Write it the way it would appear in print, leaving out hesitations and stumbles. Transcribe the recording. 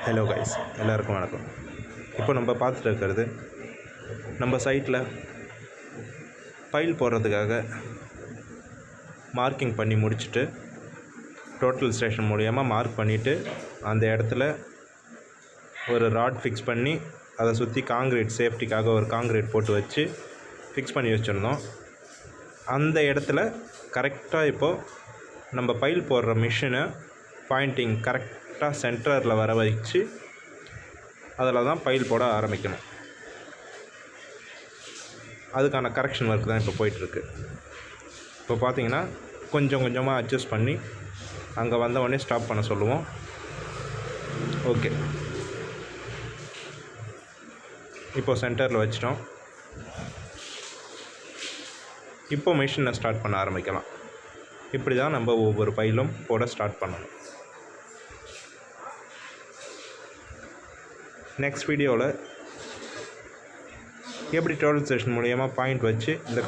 Hello guys, எல்லாருக்கும் வணக்கம். இப்போ நம்ம பார்த்துட்டு இருக்கிறது நம்ம சைட்டில் ஃபைல் போடுறதுக்காக மார்க்கிங் பண்ணி முடிச்சுட்டு டோட்டல் ஸ்டேஷன் மூலயமா மார்க் பண்ணிவிட்டு அந்த இடத்துல ஒரு ராட் ஃபிக்ஸ் பண்ணி அதை சுற்றி காங்கிரீட் சேஃப்டிக்காக ஒரு காங்கிரீட் போட்டு வச்சு ஃபிக்ஸ் பண்ணி வச்சுருந்தோம். அந்த இடத்துல கரெக்டாக இப்போது நம்ம ஃபைல் போடுற மிஷினை பாயிண்டிங் கரெக்டாக சென்டரில் வர வச்சு அதில் தான் ஃபைல் போட ஆரம்பிக்கணும். அதுக்கான கரெக்ஷன் ஒர்க் தான் இப்போ போயிட்டுருக்கு. இப்போ பார்த்தீங்கன்னா கொஞ்சம் கொஞ்சமாக அட்ஜஸ்ட் பண்ணி அங்கே வந்த உடனே ஸ்டாப் பண்ண சொல்லுவோம். ஓகே, இப்போது சென்டரில் வச்சிட்டோம். இப்போ மிஷினை ஸ்டார்ட் பண்ண ஆரம்பிக்கலாம். இப்படி தான் நம்ம ஒவ்வொரு ஃபைலும் போட ஸ்டார்ட் பண்ணணும். நெக்ஸ்ட் வீடியோவில் எப்படி டோட்டல் ஸ்டேஷன் மூலயமா பாயிண்ட் வச்சு இந்த